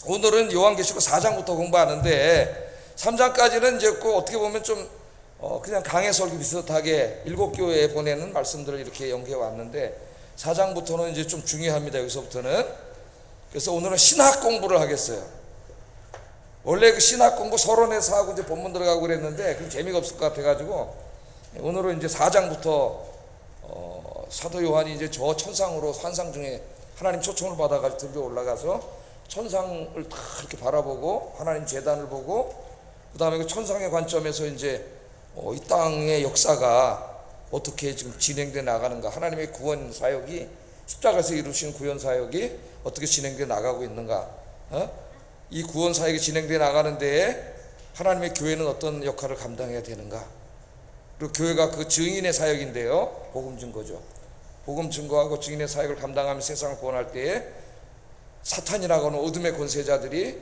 오늘은 요한계시록 4장부터 공부하는데 3장까지는 이제 꼭 어떻게 보면 좀 그냥 강해 설교 비슷하게 7교회에 보내는 말씀들을 이렇게 연구해 왔는데 4장부터는 이제 좀 중요합니다. 여기서부터는. 그래서 오늘은 신학 공부를 하겠어요. 원래 그 신학 공부 서론에서 하고 이제 본문 들어가고 그랬는데 그럼 재미가 없을 것 같아가지고 오늘은 이제 4장부터 사도 요한이 이제 저 천상으로 환상 중에 하나님 초청을 받아가지고 들려 올라가서 천상을 다 이렇게 바라보고 하나님 제단을 보고 그 다음에 그 천상의 관점에서 이제 이 땅의 역사가 어떻게 지금 진행돼 나가는가, 하나님의 구원 사역이 십자가에서 이루신 구원 사역이 어떻게 진행돼 나가고 있는가, 이 구원 사역이 진행돼 나가는 데에 하나님의 교회는 어떤 역할을 감당해야 되는가, 그리고 교회가 그 증인의 사역인데요, 복음 증거죠. 복음 증거하고 증인의 사역을 감당하며 세상을 구원할 때에 사탄이라고 하는 어둠의 권세자들이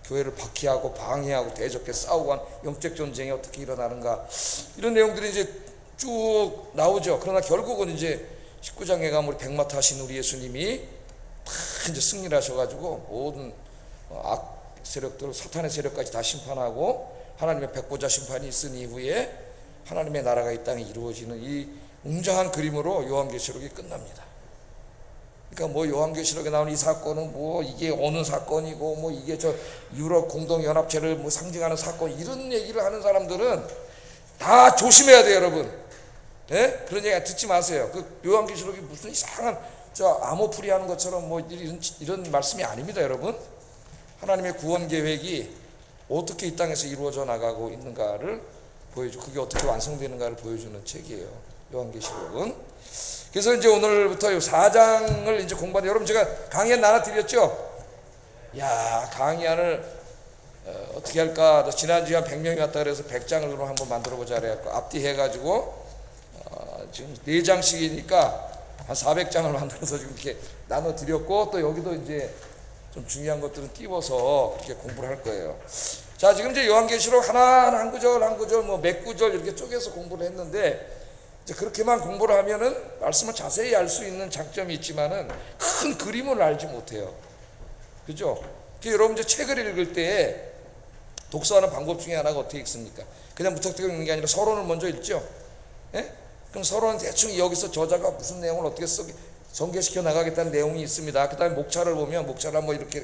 교회를 박해하고 방해하고 대적해 싸우고 한 영적 전쟁이 어떻게 일어나는가, 이런 내용들이 이제 쭉 나오죠. 그러나 결국은 이제 19장에 가면 우리 백마타 하신 우리 예수님이 다 이제 승리를 하셔가지고 모든 악 세력들, 사탄의 세력까지 다 심판하고 하나님의 백보자 심판이 있은 이후에 하나님의 나라가 이 땅에 이루어지는 이 웅장한 그림으로 요한계시록이 끝납니다. 그러니까 뭐 요한계시록에 나오는 이 사건은 뭐 이게 어느 사건이고 뭐 이게 저 유럽 공동연합체를 뭐 상징하는 사건, 이런 얘기를 하는 사람들은 다 조심해야 돼요, 여러분. 예? 그런 얘기 듣지 마세요. 그 요한계시록이 무슨 이상한 저 암호풀이 하는 것처럼 뭐 이런 말씀이 아닙니다, 여러분. 하나님의 구원 계획이 어떻게 이 땅에서 이루어져 나가고 있는가를 그게 어떻게 완성되는가를 보여주는 책이에요, 요한계시록은. 그래서 이제 오늘부터 4장을 이제 공부하는데, 여러분 제가 강의 나눠 드렸죠? 야, 강의안을 어떻게 할까? 지난주에 한 100명이 왔다 그래서 100장을 그럼 한번 만들어 보자 그래갖고 앞뒤 해가지고 지금 4장씩이니까 한 400장을 만들어서 지금 이렇게 나눠 드렸고, 또 여기도 이제 좀 중요한 것들은 띄워서 그렇게 공부를 할 거예요. 자, 지금 이제 요한계시록 하나하나 한 구절 한 구절 뭐 몇 구절 이렇게 쪼개서 공부를 했는데, 이제 그렇게만 공부를 하면은 말씀을 자세히 알 수 있는 장점이 있지만은 큰 그림을 알지 못해요. 그죠? 여러분 이제 책을 읽을 때 독서하는 방법 중에 하나가 어떻게 읽습니까? 그냥 무턱대고 읽는 게 아니라 서론을 먼저 읽죠. 예? 그럼 서론은 대충 여기서 저자가 무슨 내용을 어떻게 전개시켜 나가겠다는 내용이 있습니다. 그 다음에 목차를 보면, 목차를 한번 이렇게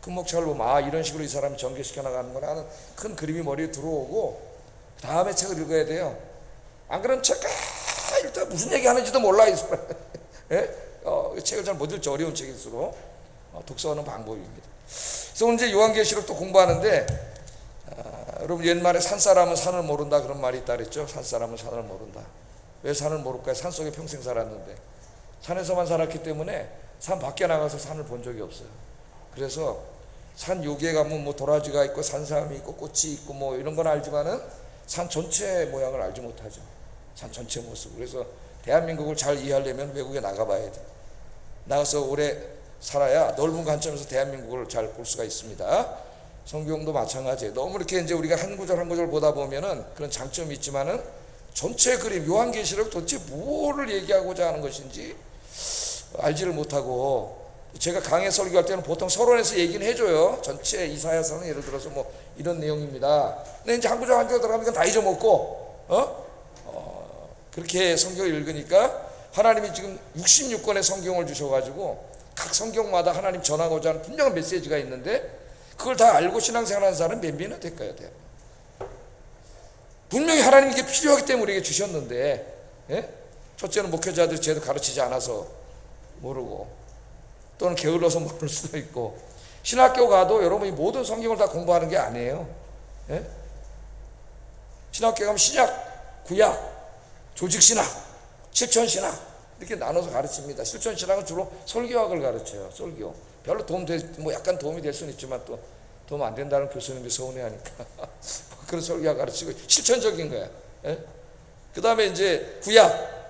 큰 목차를 보면 이런 식으로 이 사람이 전개시켜 나가는 거나 하는 큰 그림이 머리에 들어오고, 그 다음에 책을 읽어야 돼요. 안 그러면 책 일단 무슨 얘기 하는지도 몰라, 이 사람. 예? 책을 잘 못 읽지, 어려운 책일수록. 독서하는 방법입니다. 그래서 오늘 이제 요한계시록도 공부하는데, 여러분 옛말에 산사람은 산을 모른다 그런 말이 있다 그랬죠. 산사람은 산을 모른다. 왜 산을 모를까요? 산 속에 평생 살았는데, 산에서만 살았기 때문에 산 밖에 나가서 산을 본 적이 없어요. 그래서 산 요기에 가면 뭐 도라지가 있고 산삼이 있고 꽃이 있고 뭐 이런 건 알지만은 산 전체 모양을 알지 못하죠. 산 전체 모습. 그래서 대한민국을 잘 이해하려면 외국에 나가봐야 돼. 나가서 오래 살아야 넓은 관점에서 대한민국을 잘 볼 수가 있습니다. 성경도 마찬가지예요. 너무 이렇게 이제 우리가 한 구절 한 구절 보다 보면은 그런 장점이 있지만은 전체 그림, 요한계시록 도대체 뭐를 얘기하고자 하는 것인지 알지를 못하고, 제가 강의 설교할 때는 보통 서론에서 얘기는 해줘요. 전체 이사야서는 예를 들어서 뭐 이런 내용입니다. 근데 이제 한 구절 한 구절 들어가면 다 잊어먹고, 그렇게 성경을 읽으니까 하나님이 지금 66권의 성경을 주셔가지고 각 성경마다 하나님 전하고자 하는 분명한 메시지가 있는데, 그걸 다 알고 신앙생활하는 사람은 몇 명이나 될까요? 분명히 하나님이 이게 필요하기 때문에 우리에게 주셨는데, 예? 첫째는 목회자들이 제대로 가르치지 않아서 모르고, 또는 게을러서 모를 수도 있고, 신학교 가도 여러분이 모든 성경을 다 공부하는 게 아니에요. 예? 신학교 가면 신약, 구약, 조직신학, 실천신학 이렇게 나눠서 가르칩니다. 실천신학은 주로 설교학을 가르쳐요. 설교. 별로 뭐 약간 도움이 될 수는 있지만 또 도움 안 된다는 교수님이 서운해하니까 그런 설교학 가르치고 실천적인 거야. 예? 그 다음에 이제 구약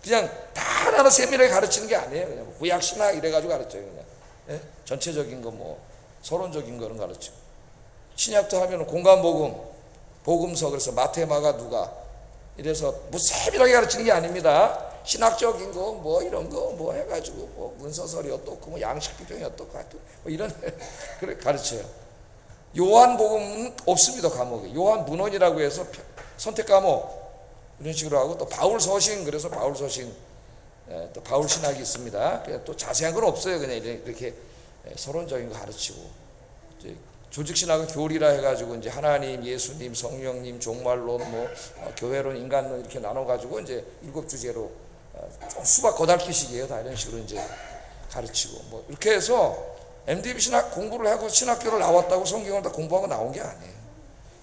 그냥 다 하나하나 세밀하게 가르치는 게 아니에요. 그냥 구약 신학 이래가지고 가르쳐요. 그냥. 예? 전체적인 거 뭐 서론적인 거는 가르치고, 신약도 하면 공간복음, 복음서, 그래서 마태, 마가, 누가 이래서 뭐 세밀하게 가르치는 게 아닙니다. 신학적인 거 뭐 이런 거 뭐 해가지고 뭐 문서설이 어떻고 뭐 양식 비평이 어떻고 하여튼 뭐 이런 그래 가르쳐요. 요한복음은 없습니다. 과목에 요한 문헌이라고 해서 선택 과목 이런 식으로 하고, 또 바울 서신, 그래서 바울 서신, 또 바울 신학이 있습니다. 또 자세한 건 없어요. 그냥 이렇게 서론적인 거 가르치고, 이제 조직 신학은 교리라 해가지고 이제 하나님, 예수님, 성령님, 종말론, 뭐 교회론, 인간론 이렇게 나눠가지고 이제 7주제로 좀 수박 거달기식이에요. 다 이런 식으로 이제 가르치고, 뭐 이렇게 해서 MDB 신학 공부를 하고 신학교를 나왔다고 성경을 다 공부하고 나온 게 아니에요.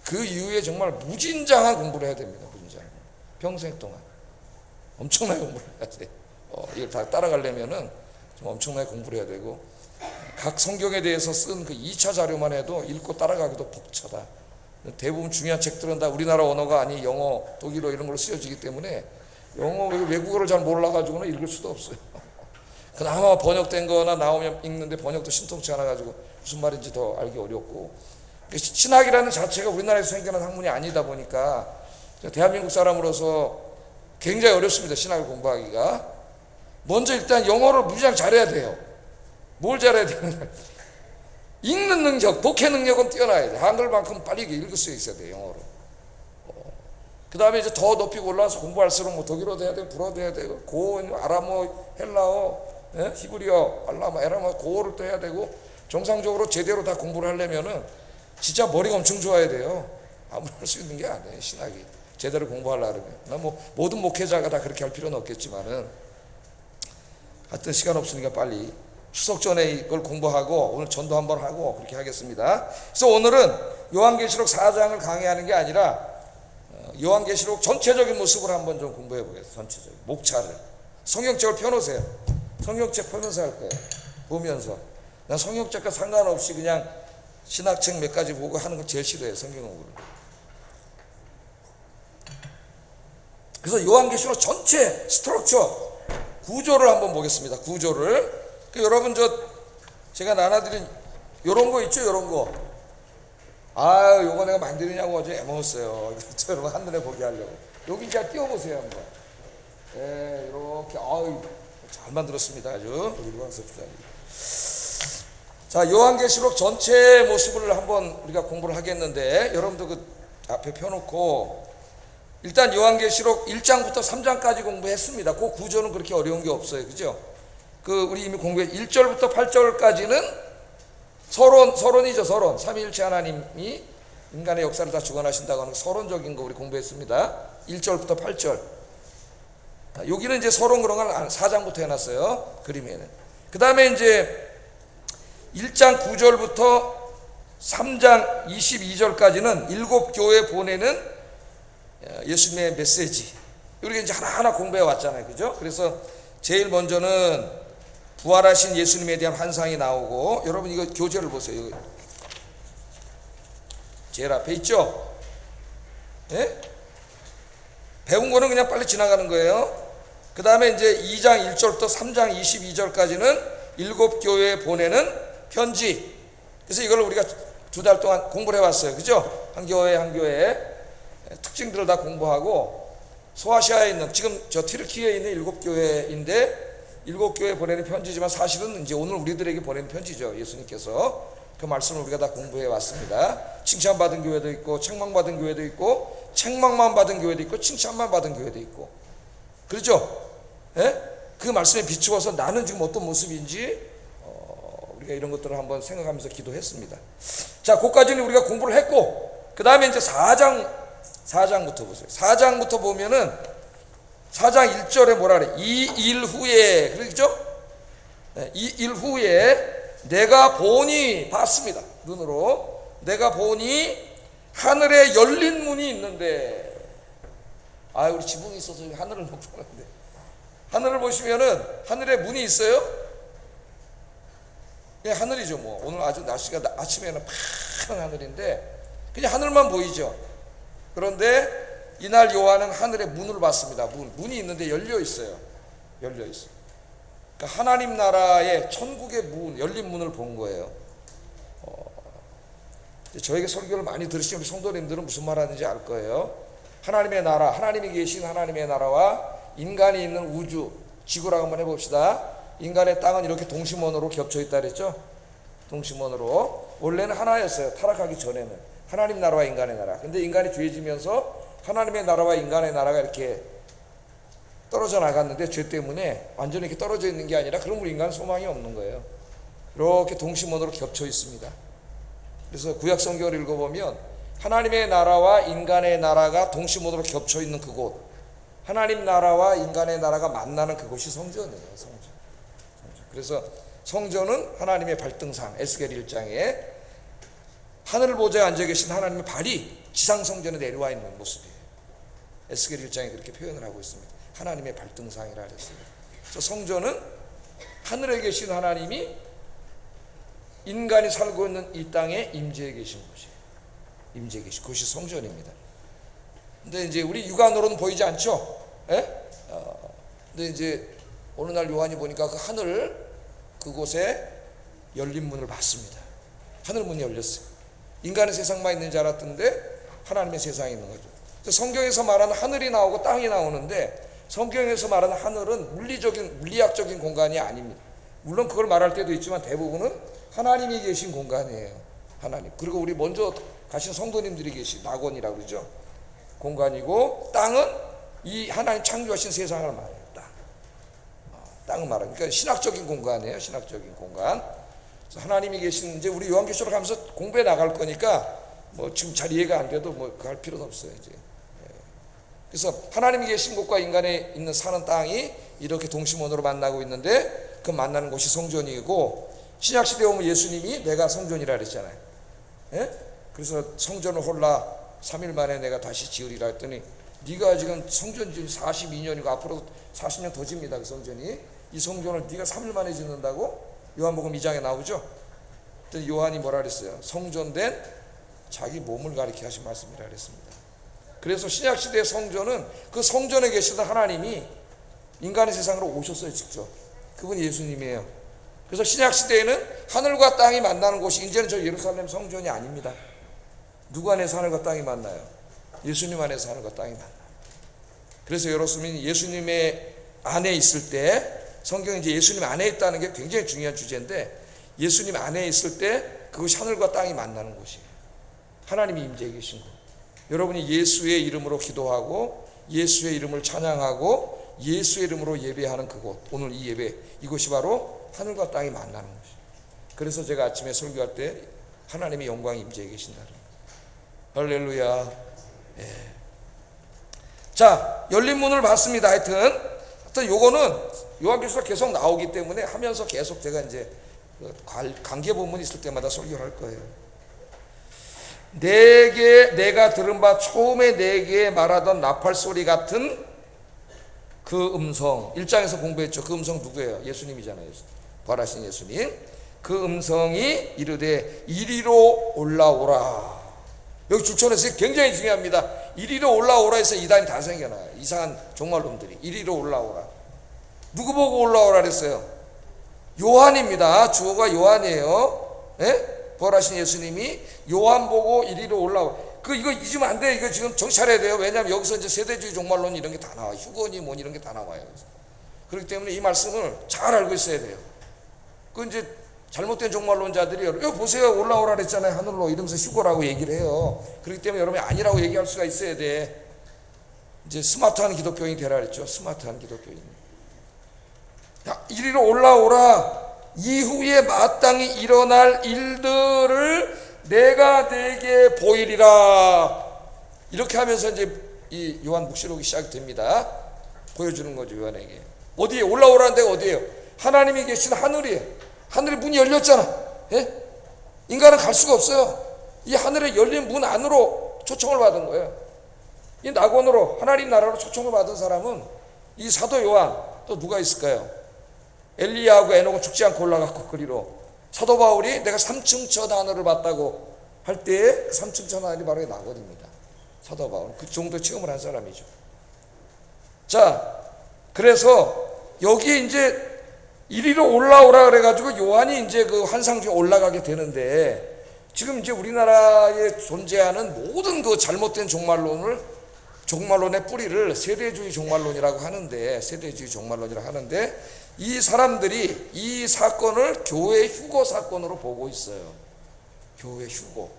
그 이후에 정말 무진장한 공부를 해야 됩니다. 무진장. 평생 동안 엄청나게 공부를 해야 돼요. 이걸 다 따라가려면은 좀 엄청나게 공부를 해야 되고, 각 성경에 대해서 쓴 그 2차 자료만 해도 읽고 따라가기도 벅차다. 대부분 중요한 책들은 다 우리나라 언어가 아닌 영어, 독일어 이런 걸로 쓰여지기 때문에 영어 외국어를 잘 몰라가지고는 읽을 수도 없어요. 그나마 번역된 거나 나오면 읽는데 번역도 신통치 않아 가지고 무슨 말인지 더 알기 어렵고, 신학이라는 자체가 우리나라에서 생겨난 학문이 아니다 보니까 대한민국 사람으로서 굉장히 어렵습니다. 신학을 공부하기가. 먼저 일단 영어를 무지하게 잘해야 돼요. 뭘 잘해야 되느냐, 읽는 능력, 독해 능력은 뛰어나야 돼. 한글만큼 빨리 읽을 수 있어야 돼, 영어로. 그 다음에 이제 더 높이 올라와서 공부할수록 뭐 독일어도 해야 되고 불어도 해야 되고 고어, 아람어, 헬라어, 히브리어, 알라마, 에라마, 고어를 또 해야 되고, 정상적으로 제대로 다 공부를 하려면은 진짜 머리가 엄청 좋아야 돼요. 아무나 할 수 있는 게 아니에요. 신학이 제대로 공부하려면. 뭐 모든 목회자가 다 그렇게 할 필요는 없겠지만은, 하여튼 시간 없으니까 빨리 추석 전에 이걸 공부하고 오늘 전도 한번 하고 그렇게 하겠습니다. 그래서 오늘은 요한계시록 4장을 강의하는 게 아니라 요한계시록 전체적인 모습을 한번 좀 공부해 보겠습니다. 전체적인 목차를. 성경책을 펴놓으세요. 성경책 펴면서 할 거예요. 보면서. 난 성경책과 상관없이 그냥 신학책 몇 가지 보고 하는 걸 제일 싫어해요. 성경 공부를. 그래서 요한계시록 전체 스트럭처, 구조를 한번 보겠습니다. 구조를. 여러분 제가 나눠드린 요런 거 있죠? 요런 거. 요거 내가 만드느냐고 어제 애먹었어요. 여러분 한눈에 보게 하려고. 여기 이제 띄워보세요 한번. 이렇게 잘 만들었습니다. 아주. 자, 요한계시록 전체 모습을 한번 우리가 공부를 하겠는데, 여러분도 그 앞에 펴놓고, 일단 요한계시록 1장부터 3장까지 공부했습니다. 그 구조는 그렇게 어려운 게 없어요. 그죠? 우리 이미 공부해 1절부터 8절까지는 서론이죠. 서론. 삼위일체 하나님이 인간의 역사를 다 주관하신다고 하는 서론적인 거 우리 공부했습니다. 1절부터 8절. 여기는 이제 서론 그런 걸 4장부터 해놨어요. 그림에는. 그 다음에 이제 1장 9절부터 3장 22절까지는 7교회 보내는 예수님의 메시지. 우리가 이제 하나하나 공부해 왔잖아요. 그죠? 그래서 제일 먼저는 부활하신 예수님에 대한 환상이 나오고, 여러분 이거 교재를 보세요. 이거 제일 앞에 있죠? 예? 배운 거는 그냥 빨리 지나가는 거예요. 그 다음에 이제 2장 1절부터 3장 22절까지는 7교회에 보내는 편지. 그래서 이걸 우리가 2달 동안 공부를 해왔어요. 그죠? 한 교회 특징들을 다 공부하고, 소아시아에 있는, 지금 저 튀르키예에 있는 7교회인데 7교회에 보내는 편지지만 사실은 이제 오늘 우리들에게 보내는 편지죠. 예수님께서 그 말씀을 우리가 다 공부해 왔습니다. 칭찬받은 교회도 있고, 책망받은 교회도 있고, 책망만 받은 교회도 있고, 칭찬만 받은 교회도 있고, 그렇죠? 예? 그 말씀에 비추어서 나는 지금 어떤 모습인지 우리가 이런 것들을 한번 생각하면서 기도했습니다. 자, 그까지는 우리가 공부를 했고, 그 다음에 이제 4장부터 보세요. 4장부터 보면은 4장 1절에 뭐라 그래? 이 일 후에, 그렇죠? 이 일 후에 내가 보니, 봤습니다. 눈으로. 내가 보니 하늘에 열린 문이 있는데, 우리 지붕이 있어서 하늘을 못 보는데, 하늘을 보시면은 하늘에 문이 있어요? 그냥 하늘이죠. 뭐 오늘 아주 날씨가 아침에는 파란 하늘인데 그냥 하늘만 보이죠. 그런데 이날 요한은 하늘의 문을 봤습니다. 문이 있는데 열려 있어요. 그러니까 하나님 나라의 천국의 문, 열린 문을 본 거예요. 저에게 설교를 많이 들으시면 우리 성도님들은 무슨 말 하는지 알 거예요. 하나님의 나라, 하나님이 계신 하나님의 나라와 인간이 있는 우주, 지구라고 한번 해봅시다. 인간의 땅은 이렇게 동심원으로 겹쳐 있다 그랬죠? 동심원으로. 원래는 하나였어요. 타락하기 전에는. 하나님 나라와 인간의 나라. 근데 인간이 죄지면서 하나님의 나라와 인간의 나라가 이렇게 떨어져 나갔는데, 죄 때문에 완전히 이렇게 떨어져 있는 게 아니라, 그럼 우리 인간은 소망이 없는 거예요. 이렇게 동심원으로 겹쳐 있습니다. 그래서 구약 성경을 읽어보면 하나님의 나라와 인간의 나라가 동심원으로 겹쳐 있는 그곳, 하나님 나라와 인간의 나라가 만나는 그곳이 성전이에요. 성전. 그래서 성전은 하나님의 발등상, 에스겔 1장에 하늘 보좌에 앉아 계신 하나님의 발이 지상 성전에 내려와 있는 모습이에요. 에스겔 1장에 그렇게 표현을 하고 있습니다. 하나님의 발등상이라 했습니다. 그래서 성전은 하늘에 계신 하나님이 인간이 살고 있는 이 땅에 임재해 계신 곳이에요. 임재해 계신 곳이 성전입니다. 근데 이제 우리 육안으로는 보이지 않죠? 예? 근데 이제 어느 날 요한이 보니까 그 하늘, 그곳에 열린 문을 봤습니다. 하늘 문이 열렸어요. 인간의 세상만 있는 줄 알았던데 하나님의 세상이 있는 거죠. 성경에서 말하는 하늘이 나오고 땅이 나오는데, 성경에서 말하는 하늘은 물리학적인 공간이 아닙니다. 물론 그걸 말할 때도 있지만 대부분은 하나님이 계신 공간이에요. 하나님. 그리고 우리 먼저 가신 성도님들이 계신 낙원이라고 그러죠. 공간이고, 땅은 이 하나님 창조하신 세상을 말해요. 땅을 말합니다. 그러니까 신학적인 공간이에요. 신학적인 공간. 그래서 하나님이 계신, 이제 우리 요한계시록 하면서 공부해 나갈 거니까 뭐 지금 잘 이해가 안 돼도 뭐 할 필요는 없어요. 이제. 그래서 하나님이 계신 곳과 인간에 있는 사는 땅이 이렇게 동심원으로 만나고 있는데, 그 만나는 곳이 성전이고, 신약시대에 오면 예수님이 내가 성전이라 그랬잖아요. 예? 그래서 성전을 홀라 3일 만에 내가 다시 지으리라 했더니, 네가 지금 성전 지금 42년이고 앞으로 40년 더 집니다. 그 성전이. 이 성전을 네가 3일 만에 짓는다고? 요한복음 2장에 나오죠. 그때 요한이 뭐라 그랬어요? 성전된 자기 몸을 가리켜 하신 말씀이라 그랬습니다. 그래서 신약시대의 성전은 그 성전에 계시던 하나님이 인간의 세상으로 오셨어요. 직접. 그분이 예수님이에요. 그래서 신약시대에는 하늘과 땅이 만나는 곳이 이제는 저 예루살렘 성전이 아닙니다. 누구 안에서 하늘과 땅이 만나요? 예수님 안에서 하늘과 땅이 만나요. 그래서 여러분이 예수님의 안에 있을 때, 성경에 이제 예수님 안에 있다는 게 굉장히 중요한 주제인데, 예수님 안에 있을 때 그것이 하늘과 땅이 만나는 곳이에요. 하나님이 임재해 계신 곳. 여러분이 예수의 이름으로 기도하고 예수의 이름을 찬양하고 예수의 이름으로 예배하는 그곳, 오늘 이 예배, 이곳이 바로 하늘과 땅이 만나는 곳이에요. 그래서 제가 아침에 설교할 때 하나님의 영광이 임재해 계신다는 거예요. 할렐루야. 예. 자, 열린 문을 봤습니다. 하여튼 요거는 요한계시록 계속 나오기 때문에 하면서 계속 제가 이제 관계 본문이 있을 때마다 설교를 할 거예요. 내가 들은 바 처음에 내게 말하던 나팔 소리 같은 그 음성, 1장에서 공부했죠. 그 음성 누구예요? 예수님이잖아요. 부활하신 예수님. 그 음성이 이르되 이리로 올라오라. 여기 주천에서 굉장히 중요합니다. 이리로 올라오라 해서 이단이 다 생겨나요. 이상한 종말놈들이. 이리로 올라오라. 누구 보고 올라오라 그랬어요? 요한입니다. 주어가 요한이에요. 예? 부활하신 예수님이 요한 보고 이리로 올라오라. 이거 잊으면 안 돼요. 이거 지금 정신 차려야 돼요. 왜냐하면 여기서 이제 세대주의 종말론 이런 게 다 나와요. 휴거니 뭐 이런 게 다 나와요. 그렇기 때문에 이 말씀을 잘 알고 있어야 돼요. 그 이제 잘못된 종말론자들이 여기 보세요. 올라오라 그랬잖아요. 하늘로 이러면서 휴거라고 얘기를 해요. 그렇기 때문에 여러분이 아니라고 얘기할 수가 있어야 돼. 이제 스마트한 기독교인이 되라 그랬죠. 스마트한 기독교인. 야, 이리로 올라오라. 이후에 마땅히 일어날 일들을 내가 내게 보이리라. 이렇게 하면서 이제 이 요한 묵시록이 시작됩니다. 보여주는 거죠. 요한에게. 어디에 올라오라는 데가 어디예요? 하나님이 계신 하늘이에요. 하늘의 문이 열렸잖아. 예? 인간은 갈 수가 없어요. 이 하늘에 열린 문 안으로 초청을 받은 거예요. 이 낙원으로 하나님 나라로 초청을 받은 사람은 이 사도 요한, 또 누가 있을까요? 엘리야하고 에녹은 죽지 않고 올라갔고, 그리로 사도 바울이 내가 3층 저 하늘을 봤다고 할 때에 3층 저 하늘이 바로 낙원입니다. 사도 바울 그 정도 체험을 한 사람이죠. 자, 그래서 여기에 이제 이리로 올라오라 그래가지고 요한이 이제 그 환상 중에 올라가게 되는데, 지금 이제 우리나라에 존재하는 모든 그 잘못된 종말론을 종말론의 뿌리를 세대주의 종말론이라고 하는데 이 사람들이 이 사건을 교회 휴거 사건으로 보고 있어요. 교회 휴거.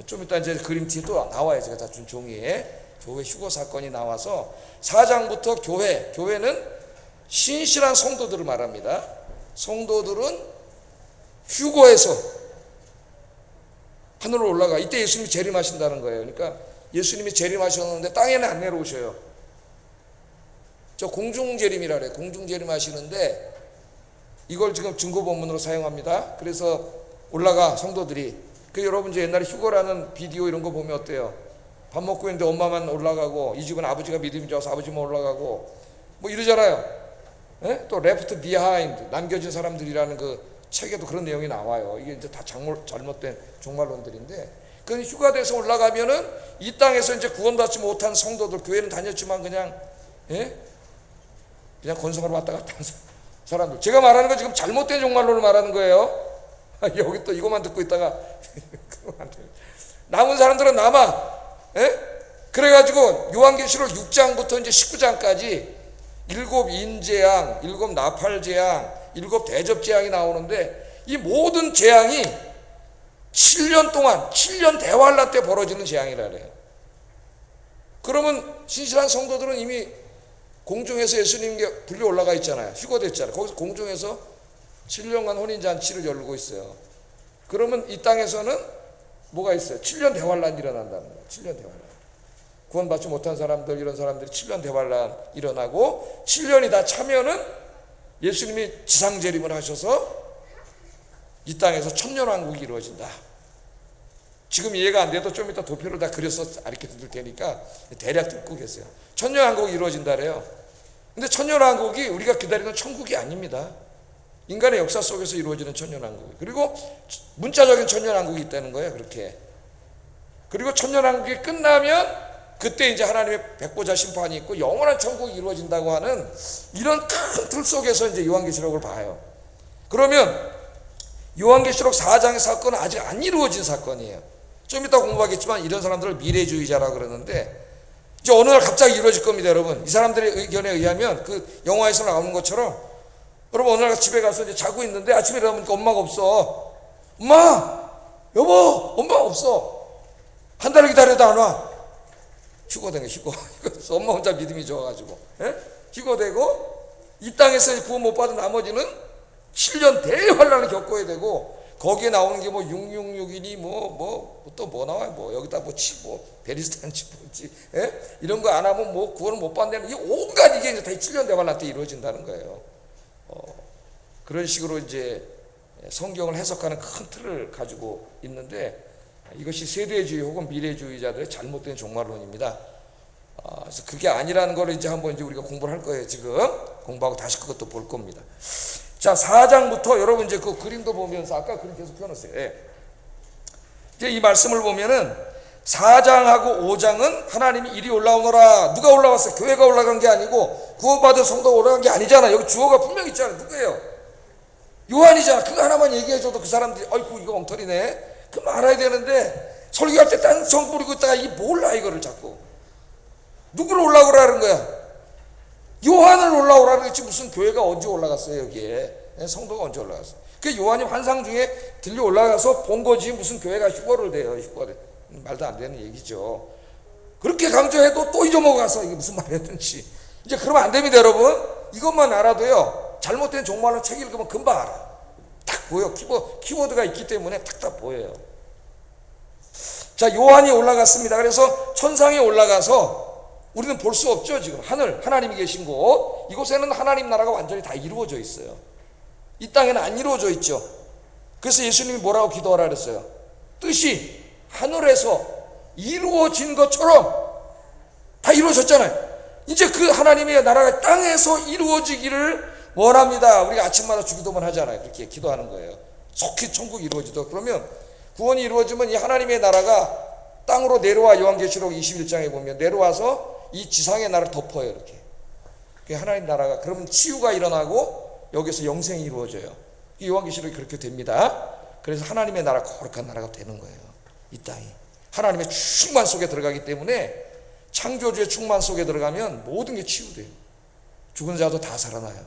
좀 이따 이제 그림 뒤에 또 나와요. 제가 다 준 종이에 교회 휴거 사건이 나와서 4장부터 교회는 신실한 성도들을 말합니다. 성도들은 휴거에서 하늘로 올라가. 이때 예수님이 재림하신다는 거예요. 그러니까 예수님이 재림하셨는데 땅에는 안 내려오셔요. 저 공중재림이라 그래요. 공중재림하시는데 이걸 지금 증거본문으로 사용합니다. 그래서 올라가 성도들이. 여러분 이제 옛날에 휴거라는 비디오 이런 거 보면 어때요? 밥 먹고 있는데 엄마만 올라가고 이 집은 아버지가 믿음이 좋아서 아버지만 올라가고 뭐 이러잖아요. 예? 또 left behind 남겨진 사람들이라는 그 책에도 그런 내용이 나와요. 이게 이제 다 잘못된 종말론들인데 그 휴가돼서 올라가면은 이 땅에서 이제 구원받지 못한 성도들 교회는 다녔지만 그냥 건성으로 왔다 갔다 하는 사람들. 제가 말하는 건 지금 잘못된 종말론을 말하는 거예요. 여기 또 이것만 듣고 있다가 남은 사람들은 남아. 그래가지고 요한계시록 6장부터 이제 19장까지 7 인재앙, 7 나팔재앙, 7 대접재앙이 나오는데 이 모든 재앙이 7년 동안 7년 대환란 때 벌어지는 재앙이라 그래요. 그러면 신실한 성도들은 이미 공중에서 예수님께 불려 올라가 있잖아요. 휴거됐잖아요. 거기서 공중에서 7년간 혼인잔치를 열고 있어요. 그러면 이 땅에서는 뭐가 있어요? 7년 대환란이 일어난다는 거예요. 7년 대환란. 구원받지 못한 사람들, 이런 사람들이 7년 대환란 일어나고 7년이 다 차면은 예수님이 지상재림을 하셔서 이 땅에서 천년왕국이 이루어진다. 지금 이해가 안 돼도 좀 이따 도표를 다 그려서 가르쳐 드릴 테니까 대략 듣고 계세요. 천년왕국이 이루어진다래요. 근데 천년왕국이 우리가 기다리는 천국이 아닙니다. 인간의 역사 속에서 이루어지는 천년왕국. 그리고 문자적인 천년왕국이 있다는 거예요. 그렇게. 그리고 천년왕국이 끝나면 그때 이제 하나님의 백보자 심판이 있고 영원한 천국이 이루어진다고 하는 이런 큰 틀 속에서 이제 요한계시록을 봐요. 그러면 요한계시록 4장의 사건은 아직 안 이루어진 사건이에요. 좀 이따 공부하겠지만 이런 사람들을 미래주의자라고 그러는데 이제 어느 날 갑자기 이루어질 겁니다, 여러분. 이 사람들의 의견에 의하면 그 영화에서 나오는 것처럼 여러분 어느 날 집에 가서 이제 자고 있는데 아침에 일어나보니까 엄마가 없어. 엄마! 여보! 엄마가 없어. 한 달을 기다려도 안 와. 휴거된 거예요, 휴거. 그래서 엄마 혼자 믿음이 좋아가지고 휴거되고 이 땅에서 구원 못 받은 나머지는 7년 대환란을 겪어야 되고 거기에 나오는 게 뭐 666이니 또 뭐 나와요? 뭐 여기다 베리스탄치 뭐지? 이런 거 안 하면 뭐 구원을 못 받는 이 온갖 이게 이제 다 7년 대환란 때 이루어진다는 거예요. 그런 식으로 이제 성경을 해석하는 큰 틀을 가지고 있는데 이것이 세대주의 혹은 미래주의자들의 잘못된 종말론입니다. 그래서 그게 아니라는 걸 이제 한번 이제 우리가 공부를 할 거예요. 지금 공부하고 다시 그것도 볼 겁니다. 자, 4장부터 여러분 이제 그 그림도 보면서 아까 그림 계속 펴놓으세요. 이제 이 말씀을 보면은 4장하고 5장은 하나님이 이리 올라오너라. 누가 올라왔어요? 교회가 올라간 게 아니고 구원받은 성도가 올라간 게 아니잖아. 여기 주어가 분명히 있잖아요. 누구예요? 요한이잖아. 그거 하나만 얘기해줘도 그 사람들이 아이고 이거 엉터리네. 그 말아야 되는데 설교할 때 딴성 부리고 있다가 이 몰라 이거를 자꾸. 누구를 올라오라는 거야? 요한을 올라오라는 거지. 무슨 교회가 언제 올라갔어요 여기에? 성도가 언제 올라갔어? 그 요한이 환상 중에 들려 올라가서 본 거지 무슨 교회가 휴거를 돼요. 휴거를. 말도 안 되는 얘기죠. 그렇게 강조해도 또 잊어먹어서 이게 무슨 말이었는지 이제 그러면 안 됩니다 여러분. 이것만 알아도요 잘못된 종말론 책 읽으면 금방 알아. 딱 보여. 키워드가 있기 때문에 탁 보여요. 자, 요한이 올라갔습니다. 그래서 천상에 올라가서 우리는 볼 수 없죠. 지금 하나님이 계신 곳, 이곳에는 하나님 나라가 완전히 다 이루어져 있어요. 이 땅에는 안 이루어져 있죠. 그래서 예수님이 뭐라고 기도하라 그랬어요? 뜻이 하늘에서 이루어진 것처럼 다 이루어졌잖아요. 이제 그 하나님의 나라가 땅에서 이루어지기를 원합니다. 우리가 아침마다 주기도문 하잖아요. 그렇게 기도하는 거예요. 속히 천국이 이루어지도록. 그러면 구원이 이루어지면 이 하나님의 나라가 땅으로 내려와. 요한계시록 21장에 보면 내려와서 이 지상의 나라를 덮어요. 이렇게. 하나님 나라가. 그러면 치유가 일어나고 여기서 영생이 이루어져요. 요한계시록이 그렇게 됩니다. 그래서 하나님의 나라, 거룩한 나라가 되는 거예요. 이 땅이 하나님의 충만 속에 들어가기 때문에 창조주의 충만 속에 들어가면 모든 게 치유돼요. 죽은 자도 다 살아나요.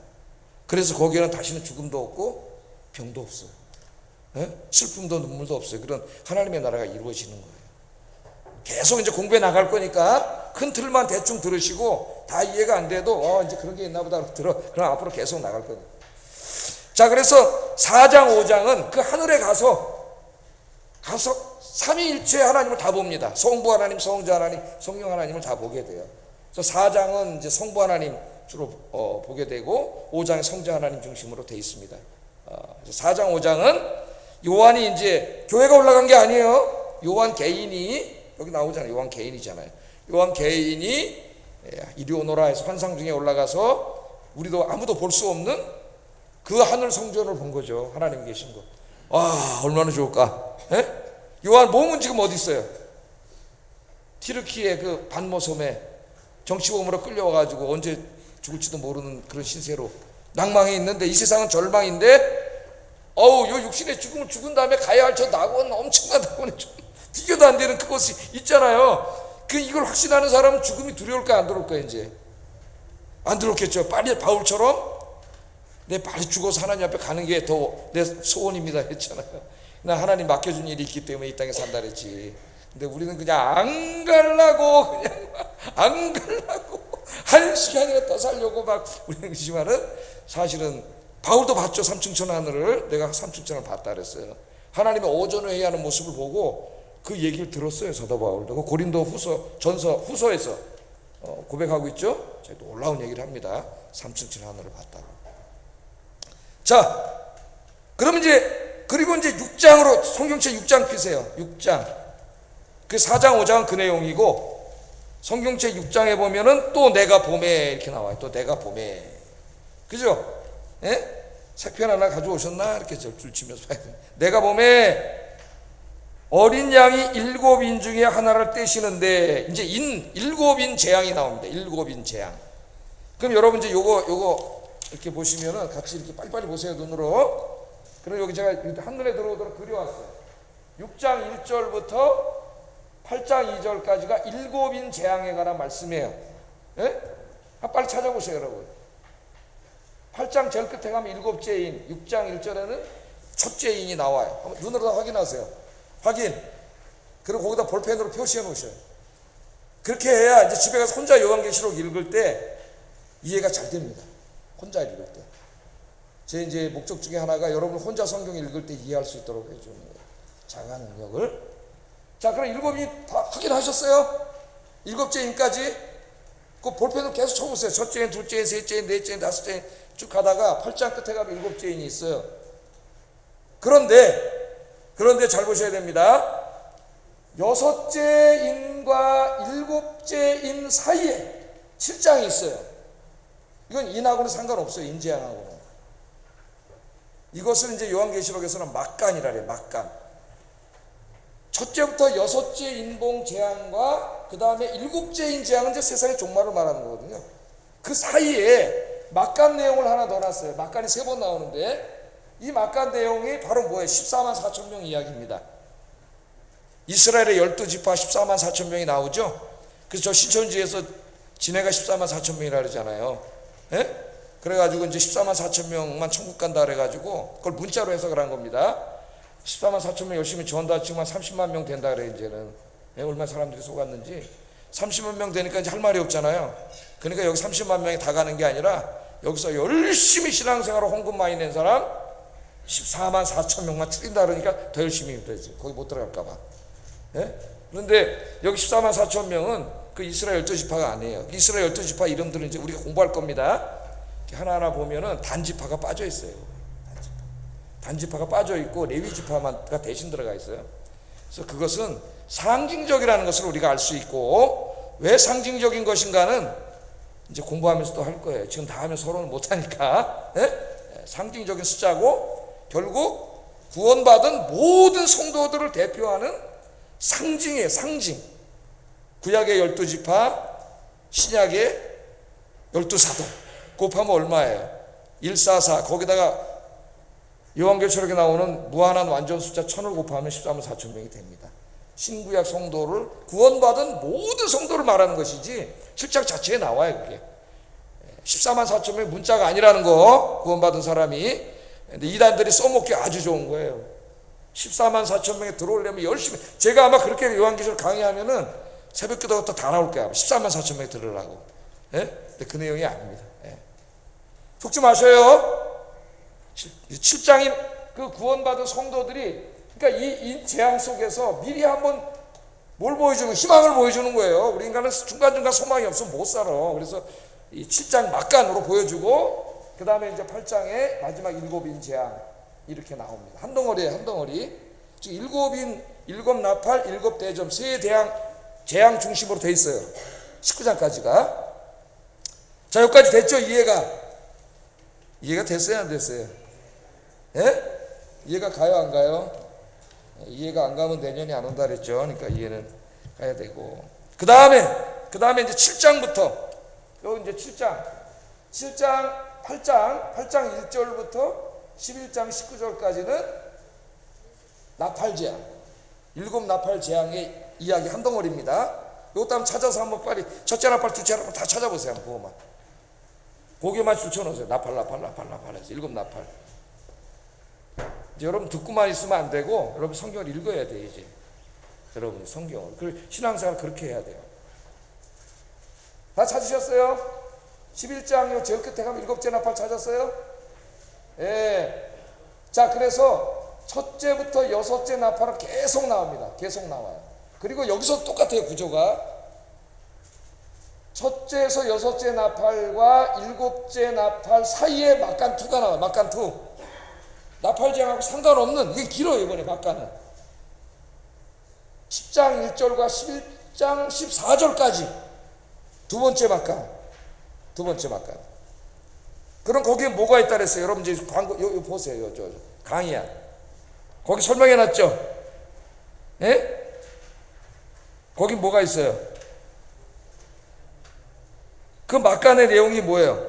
그래서 거기에는 다시는 죽음도 없고 병도 없어요. 슬픔도 눈물도 없어요. 그런 하나님의 나라가 이루어지는 거예요. 계속 이제 공부해 나갈 거니까 큰 틀만 대충 들으시고 다 이해가 안 돼도 이제 그런 게 있나 보다 들어. 그럼 앞으로 계속 나갈 거예요. 자, 그래서 4장 5장은 그 하늘에 가서 삼위일체 하나님을 다 봅니다. 성부 하나님, 성자 하나님, 성령 하나님을 다 보게 돼요. 그래서 4장은 이제 성부 하나님 주로 보게 되고 5장은 성자 하나님 중심으로 되어 있습니다. 4장 5장은 요한이 이제 교회가 올라간 게 아니에요. 요한 개인이 여기 나오잖아요. 요한 개인이잖아요. 요한 개인이 이리 오너라 해서 환상 중에 올라가서 우리도 아무도 볼 수 없는 그 하늘 성전을 본 거죠. 하나님 계신 거. 얼마나 좋을까. 요한 몸은 지금 어디 있어요? 티르키의 그 반모섬에 정치범으로 끌려와가지고 언제 죽을지도 모르는 그런 신세로 낭망해 있는데, 이 세상은 절망인데 요 육신의 죽음을 죽은 다음에 가야 할 저 낙원, 엄청난 낙원에 좀 비교도 안 되는 그것이 있잖아요. 이걸 확신하는 사람은 죽음이 두려울까 안 두려울까? 이제 안 두렵겠죠. 빨리 바울처럼 빨리 죽어서 하나님 앞에 가는 게 더 내 소원입니다 했잖아요. 나 하나님 맡겨준 일이 있기 때문에 이 땅에 산다 그랬지. 근데 우리는 그냥 안 가려고 한 시간이나 더 살려고 막 우리는 그러지만은 사실은 바울도 봤죠. 삼층천 하늘을. 내가 삼층천을 봤다 그랬어요. 하나님의 오전을 해야 하는 모습을 보고 그 얘기를 들었어요. 사도 바울도 고린도 후서에서 고백하고 있죠. 제가 놀라운 얘기를 합니다. 삼층천 하늘을 봤다고. 자, 그럼 그리고 이제 6장으로 성경책 6장 피세요. 6장. 그 4장 5장은 그 내용이고, 성경책 6장에 보면은 또 내가 봄에 이렇게 나와요. 또 내가 봄에. 그죠? 색편 하나 가져오셨나? 이렇게 줄치면서 봐야 돼요. 내가 봄에 어린 양이 7인 중에 하나를 떼시는데, 이제 7인 재앙이 나옵니다. 7인 재앙. 그럼 여러분 이제 요거 이렇게 보시면은 같이 이렇게 빨리빨리 보세요. 눈으로. 그리고 여기 제가 한눈에 들어오도록 그려왔어요. 6장 1절부터 8장 2절까지가 7인 재앙에 관한 말씀이에요. 빨리 찾아보세요, 여러분. 8장 제일 끝에 가면 7째인, 6장 1절에는 첫째 인이 나와요. 한번 눈으로 다 확인하세요. 확인. 그리고 거기다 볼펜으로 표시해 놓으셔요. 그렇게 해야 이제 집에 가서 혼자 요한계시록 읽을 때 이해가 잘 됩니다. 혼자 읽을 때. 제 이제 목적 중에 하나가 여러분 혼자 성경 읽을 때 이해할 수 있도록 해주는 거예요. 자가 능력을. 자, 그럼 7인 다 확인하셨어요? 7째인까지? 그 볼펜으로 계속 쳐보세요. 첫째인, 둘째인, 셋째인, 넷째인, 다섯째인 쭉 가다가 8장 끝에 가면 7째인이 있어요. 그런데 잘 보셔야 됩니다. 6째 인과 7째 인 사이에 7장이 있어요. 이건 인하고는 상관없어요. 인재앙하고는. 이것을 이제 요한계시록에서는 막간이라 그래요. 막간. 첫째부터 6째 인봉 재앙과 그 다음에 7째인 재앙은 이제 세상의 종말을 말하는 거거든요. 그 사이에 막간 내용을 하나 넣어놨어요. 막간이 3번 나오는데, 이 막간 내용이 바로 뭐예요? 14만 4천 명 이야기입니다. 이스라엘의 12지파 14만 4천 명이 나오죠. 그래서 저 신천지에서 지네가 14만 4천 명이라 그러잖아요. 그래가지고 이제 14만 4천 명만 천국 간다 그래가지고 그걸 문자로 해석을 한 겁니다. 14만 4천 명 열심히 전다 치면 30만 명 된다 그래. 이제는 얼마나 사람들이 속았는지. 30만 명 되니까 이제 할 말이 없잖아요. 그러니까 여기 30만 명이 다 가는 게 아니라 여기서 열심히 신앙생활을 헌금 많이 낸 사람 14만 4천 명만 추린다 그러니까 더 열심히 되지. 거기 못 들어갈까 봐. 그런데 여기 14만 4천 명은 그 이스라엘 12지파가 아니에요. 이스라엘 12지파 이름들은 이제 우리가 공부할 겁니다. 하나하나 보면은 단지파가 빠져 있어요. 단지파가 빠져 있고 레위지파가 대신 들어가 있어요. 그래서 그것은 상징적이라는 것을 우리가 알 수 있고, 왜 상징적인 것인가는 이제 공부하면서 또 할 거예요. 지금 다 하면 서로는 못하니까. 상징적인 숫자고 결국 구원받은 모든 성도들을 대표하는 상징이에요. 상징. 구약의 12지파, 신약의 12사도 곱하면 얼마예요? 144. 거기다가 요한계시록에 나오는 무한한 완전 숫자 1000을 곱하면 14만 4천 명이 됩니다. 신구약 성도를 구원받은 모든 성도를 말하는 것이지 7장 자체에 나와요. 그게 14만 4천 명의 문자가 아니라는 거, 구원받은 사람이. 근데 이단들이 써먹기 아주 좋은 거예요. 14만 4천 명에 들어오려면 열심히, 제가 아마 그렇게 요한계시록 강의하면은 새벽기도부터 다 나올 거야. 14만 4천 명에 들으려고. 예? 근데 그 내용이 아닙니다. 예. 속지 마셔요. 7장이 그 구원받은 성도들이, 그러니까 이 재앙 속에서 미리 한번 뭘 보여주는, 희망을 보여주는 거예요. 우리 인간은 중간중간 소망이 없으면 못 살아. 그래서 이 7장 막간으로 보여주고, 그 다음에 이제 8장에 마지막 일곱인 재앙 이렇게 나옵니다. 한 덩어리에 한 덩어리. 즉 일곱인, 일곱 나팔, 일곱 대점, 세 재앙 중심으로 돼 있어요. 19장까지가. 자, 여기까지 됐죠? 이해가 됐어요, 안 됐어요? 예? 이해가 가요, 안 가요? 이해가 안 가면 내년이 안 온다 그랬죠. 그러니까 이해는 가야 되고. 그 다음에 이제 7장부터, 요 이제 8장 1절부터 11장 19절까지는 나팔재앙, 일곱 나팔재앙의 이야기 한 덩어리입니다. 요것도 한번 찾아서 한번 빨리 첫째 나팔, 둘째 나팔 다 찾아보세요. 한번 그거만. 고개만 줄쳐놓으세요. 나팔 해서 일곱 나팔. 이제 여러분 듣고만 있으면 안 되고, 여러분 성경을 읽어야 돼. 이제 여러분 성경을, 그 신앙생활 그렇게 해야 돼요. 다 찾으셨어요? 11장 제일 끝에 가면 일곱째 나팔 찾았어요? 예. 자, 그래서 첫째부터 여섯째 나팔은 계속 나옵니다. 계속 나와요. 그리고 여기서 똑같아요, 구조가. 첫째에서 여섯째 나팔과 일곱째 나팔 사이에 막간2가 나와요. 막간2. 나팔재앙하고 상관없는, 이게 길어요. 이번에 막간은 10장 1절과 11장 14절까지 두 번째 막간. 그럼 거기에 뭐가 있다 그랬어요? 여러분 이제 광고 요 보세요. 저 강의야. 거기 설명해 놨죠? 예? 거기 뭐가 있어요? 그 막간의 내용이 뭐예요?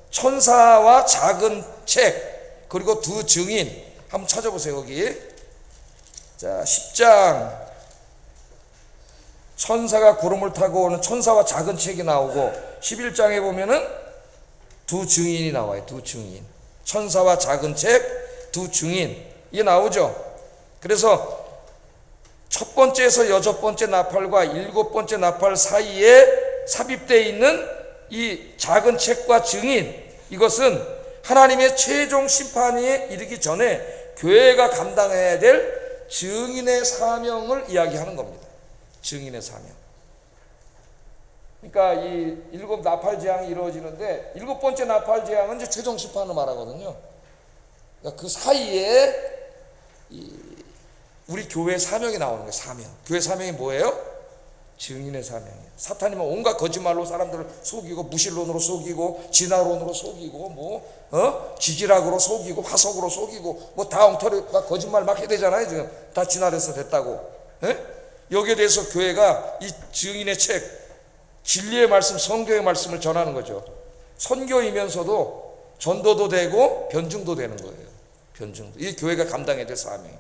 천사와 작은 책, 그리고 두 증인. 한번 찾아보세요. 거기. 자, 10장 천사가 구름을 타고 오는 천사와 작은 책이 나오고, 11장에 보면은 두 증인이 나와요. 두 증인. 천사와 작은 책, 두 증인. 이게 나오죠. 그래서 첫 번째에서 여섯 번째 나팔과 일곱 번째 나팔 사이에 삽입되어 있는 이 작은 책과 증인, 이것은 하나님의 최종 심판에 이르기 전에 교회가 감당해야 될 증인의 사명을 이야기하는 겁니다. 증인의 사명. 그러니까 이 일곱 나팔 재앙이 이루어지는데, 일곱 번째 나팔 재앙은 이제 최종 심판을 말하거든요. 그러니까 그 사이에 우리 교회의 사명이 나오는 거예요. 사명. 교회 사명이 뭐예요? 증인의 사명이에요. 사탄이면 온갖 거짓말로 사람들을 속이고, 무신론으로 속이고, 진화론으로 속이고, 지지락으로 속이고, 화석으로 속이고, 다 엉터리가 거짓말 막 해야 되잖아요. 지금 다 진화돼서 됐다고. 예? 여기에 대해서 교회가 이 증인의 책, 진리의 말씀, 성경의 말씀을 전하는 거죠. 선교이면서도 전도도 되고 변증도 되는 거예요. 변증도. 이 교회가 감당해야 될 사명이.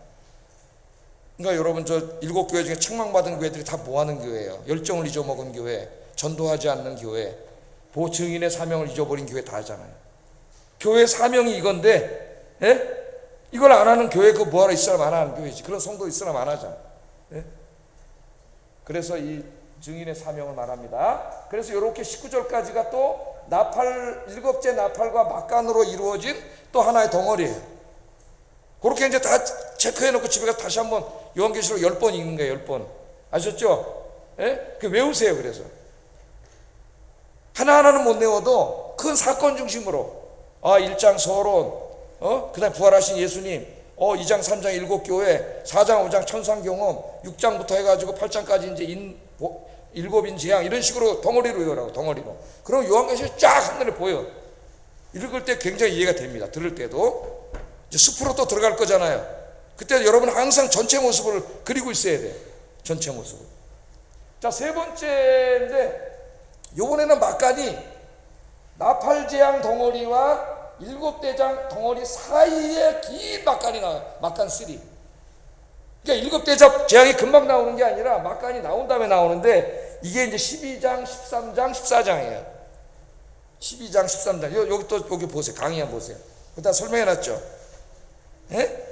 그러니까 여러분, 저 일곱 교회 중에 책망받은 교회들이 다 뭐하는 교회예요? 열정을 잊어먹은 교회, 전도하지 않는 교회, 증인의 사명을 잊어버린 교회 다 하잖아요. 교회 사명이 이건데, 예? 이걸 안 하는 교회, 그 뭐하러 이 사람 안 하는 교회지. 그런 성도 이 사람 안 하잖아. 예? 그래서 이 증인의 사명을 말합니다. 그래서 이렇게 19절까지가 또 일곱째 나팔과 막간으로 이루어진 또 하나의 덩어리예요. 그렇게 이제 다 체크해놓고 집에 가서 다시 한번 요한계시록 10번 읽는 거예요. 10번. 아셨죠? 예? 그 외우세요. 그래서 하나하나는 못 외워도 큰 사건 중심으로, 1장 서론, 그 다음에 부활하신 예수님, 2장 3장 일곱 교회, 4장 5장 천상 경험, 6장부터 해가지고 8장까지 이제 일곱인 재앙, 이런 식으로 덩어리로 외우라고. 덩어리로. 그럼 요한계시록 쫙 한눈에 보여. 읽을 때 굉장히 이해가 됩니다. 들을 때도. 이제 숲으로 또 들어갈 거잖아요. 그때 여러분 항상 전체 모습을 그리고 있어야 돼요. 전체 모습을. 자, 세 번째인데, 요번에는 막간이 나팔재앙 덩어리와 일곱 대장 덩어리 사이에 긴 막간이 나와요. 막간 3. 그러니까 일곱 대접 재앙이 금방 나오는 게 아니라 막간이 나온 다음에 나오는데 이게 이제 12장, 13장, 14장이에요. 12장, 13장. 여기 또 여기 보세요. 강의 한번 보세요. 그다 설명해 놨죠. 예?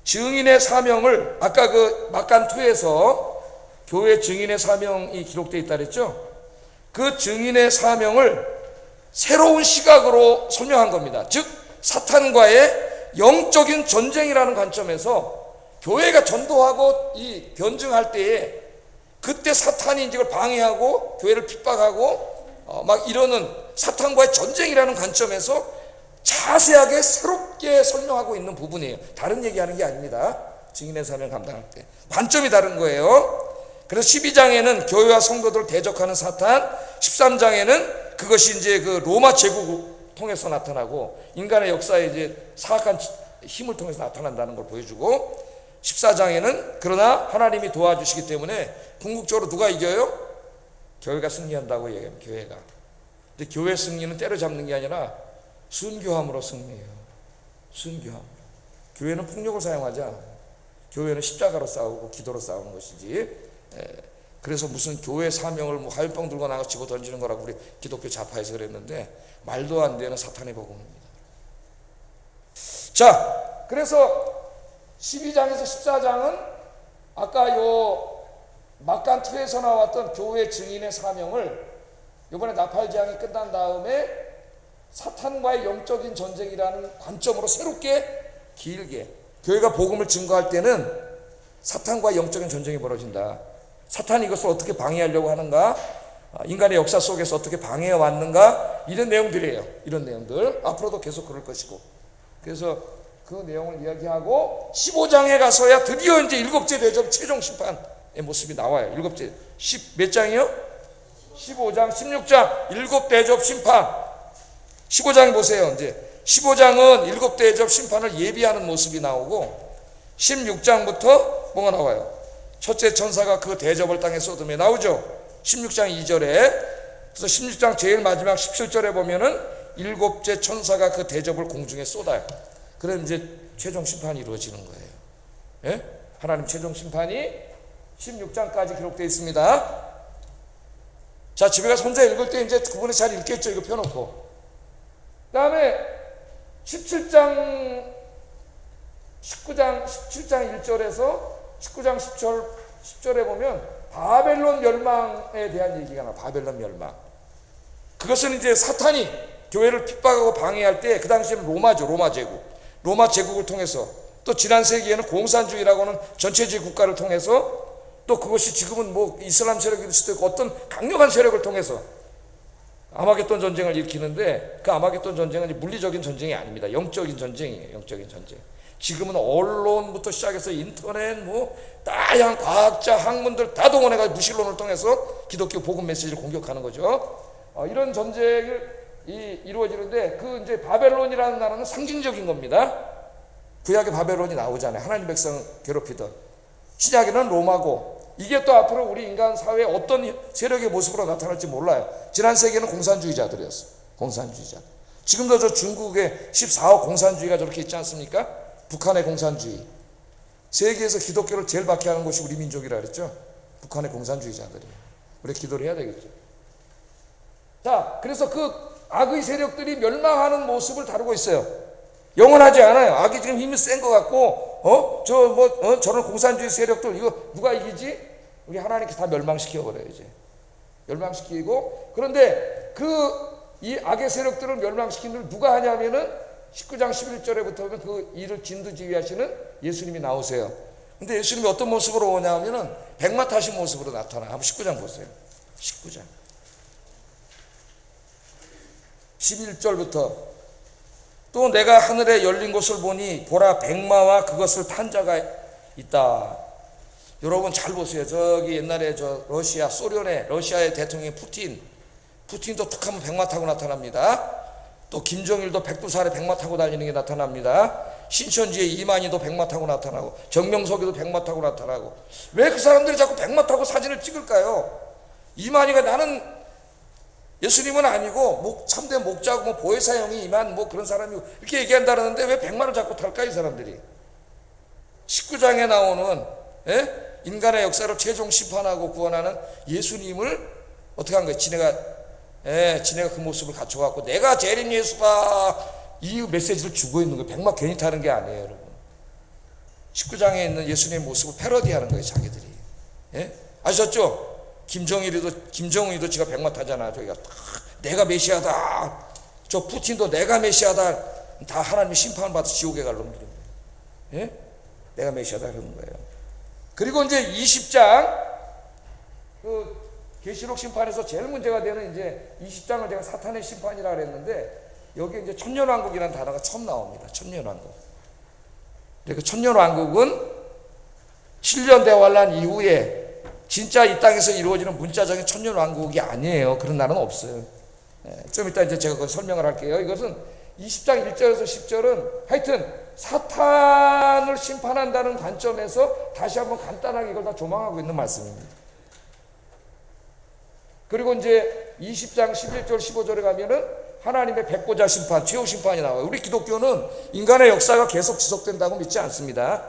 증인의 사명을 아까 그 막간 2에서 교회 증인의 사명이 기록되어 있다 그랬죠. 그 증인의 사명을 새로운 시각으로 설명한 겁니다. 즉 사탄과의 영적인 전쟁이라는 관점에서 교회가 전도하고 이 변증할 때에 그때 사탄이 이걸 방해하고 교회를 핍박하고 막 이러는 사탄과의 전쟁이라는 관점에서 자세하게 새롭게 설명하고 있는 부분이에요. 다른 얘기하는 게 아닙니다. 증인의 사명 감당할 때 관점이 다른 거예요. 그래서 12장에는 교회와 성도들을 대적하는 사탄, 13장에는 그것이 이제 그 로마 제국을 통해서 나타나고 인간의 역사에 이제 사악한 힘을 통해서 나타난다는 걸 보여주고, 14장에는 그러나 하나님이 도와주시기 때문에 궁극적으로 누가 이겨요? 교회가 승리한다고 얘기합니다. 교회가. 근데 교회 승리는 때려잡는 게 아니라 순교함으로 승리해요. 순교함으로. 교회는 폭력을 사용하지 않아요. 교회는 십자가로 싸우고 기도로 싸우는 것이지. 그래서 무슨 교회 사명을 뭐 화염병 들고 나가 집어 던지는 거라고 우리 기독교 좌파에서 그랬는데 말도 안 되는 사탄의 복음입니다. 자, 그래서 12장에서 14장은 아까 요 막간 2에서 나왔던 교회 증인의 사명을 이번에 나팔 재앙이 끝난 다음에 사탄과의 영적인 전쟁이라는 관점으로 새롭게 길게, 교회가 복음을 증거할 때는 사탄과 영적인 전쟁이 벌어진다. 사탄이 이것을 어떻게 방해하려고 하는가, 인간의 역사 속에서 어떻게 방해해 왔는가, 이런 내용들이에요. 이런 내용들 앞으로도 계속 그럴 것이고, 그래서 그 내용을 이야기하고 15장에 가서야 드디어 이제 일곱째 대접 최종 심판의 모습이 나와요. 일곱째 몇 장이요? 15장, 16장 일곱 대접 심판. 15장 보세요. 이제 15장은 일곱 대접 심판을 예비하는 모습이 나오고 16장부터 뭐가 나와요? 첫째 천사가 그 대접을 땅에 쏟음에 나오죠. 16장 2절에. 그래서 16장 제일 마지막 17절에 보면은 일곱째 천사가 그 대접을 공중에 쏟아요. 그럼 이제 최종 심판이 이루어지는 거예요. 예? 하나님 최종 심판이 16장까지 기록되어 있습니다. 자, 집에 가서 혼자 읽을 때 이제 그분이 잘 읽겠죠. 이거 펴놓고. 그 다음에 17장 17장 1절에서 19장 10절에 보면 바벨론 멸망에 대한 얘기가 나와요. 바벨론 멸망. 그것은 이제 사탄이 교회를 핍박하고 방해할 때, 그 당시에는 로마죠. 로마 제국. 로마 제국을 통해서, 또 지난 세기에는 공산주의라고 하는 전체주의 국가를 통해서, 또 그것이 지금은 뭐 이슬람 세력일 수도 있고 어떤 강력한 세력을 통해서 아마겟돈 전쟁을 일으키는데, 그 아마겟돈 전쟁은 물리적인 전쟁이 아닙니다. 영적인 전쟁이에요. 영적인 전쟁. 지금은 언론부터 시작해서 인터넷, 뭐 다양한 과학자, 학문들 다 동원해가지고 무신론을 통해서 기독교 복음 메시지를 공격하는 거죠. 이런 전쟁이 이루어지는데, 그 이제 바벨론이라는 나라는 상징적인 겁니다. 구약의 바벨론이 나오잖아요. 하나님 백성 괴롭히던. 신약에는 로마고, 이게 또 앞으로 우리 인간 사회에 어떤 세력의 모습으로 나타날지 몰라요. 지난 세기에는 공산주의자들이었어요. 공산주의자. 지금도 저 중국의 14억 공산주의가 저렇게 있지 않습니까? 북한의 공산주의. 세계에서 기독교를 제일 박해하는 곳이 우리 민족이라 그랬죠. 북한의 공산주의자들이. 우리 기도를 해야 되겠죠. 자, 그래서 그 악의 세력들이 멸망하는 모습을 다루고 있어요. 영원하지 않아요. 악이 지금 힘이 센 것 같고, 저런 공산주의 세력들, 이거 누가 이기지? 우리 하나님께서 다 멸망시켜버려요, 이제. 멸망시키고, 그런데 이 악의 세력들을 멸망시키는 걸 누가 하냐면은 19장 11절에부터 보면 그 일을 진두지휘하시는 예수님이 나오세요. 근데 예수님이 어떤 모습으로 오냐면은 백마 타신 모습으로 나타나요. 한번 19장 보세요. 19장. 11절부터 또 내가 하늘에 열린 곳을 보니 보라 백마와 그것을 탄 자가 있다. 여러분 잘 보세요. 저기 옛날에 저 러시아의 대통령 푸틴도 툭 하면 백마 타고 나타납니다. 또 김정일도 백두산에 백마 타고 달리는 게 나타납니다. 신천지의 이만희도 백마 타고 나타나고, 정명석이도 백마 타고 나타나고. 왜 그 사람들이 자꾸 백마 타고 사진을 찍을까요? 이만희가 나는 예수님은 아니고 참된 목자고 뭐 보혜사 형이 이만 뭐 그런 사람이고 이렇게 얘기한다는데 왜 백마를 자꾸 탈까 이 사람들이? 19장에 나오는 인간의 역사를 최종 심판하고 구원하는 예수님을 어떻게 한 거예요? 지네가 그 모습을 갖춰갖고 내가 재림 예수다 이 메시지를 주고 있는 거예요. 백마 괜히 타는 게 아니에요, 여러분. 19장에 있는 예수님의 모습을 패러디하는 거예요, 자기들이. 아셨죠? 김정은이도 지가 백마 타잖아. 저기가 내가 메시아다. 저 푸틴도 내가 메시아다. 다 하나님의 심판을 받아 지옥에 갈 놈들입니다. 내가 메시아다 그러는 거예요. 그리고 이제 20장 그 계시록 심판에서 제일 문제가 되는 이제 20장을 제가 사탄의 심판이라 그랬는데 여기 이제 천년왕국이라는 단어가 처음 나옵니다. 천년왕국. 그 천년왕국은 7년 대환란 이후에 진짜 이 땅에서 이루어지는 문자적인 천년왕국이 아니에요. 그런 날은 없어요. 좀 이따 이제 제가 그걸 설명을 할게요. 이것은 20장 1절에서 10절은 하여튼 사탄을 심판한다는 관점에서 다시 한번 간단하게 이걸 다 조망하고 있는 말씀입니다. 그리고 이제 20장 11절 15절에 가면은 하나님의 백보자 심판, 최후 심판이 나와요. 우리 기독교는 인간의 역사가 계속 지속된다고 믿지 않습니다.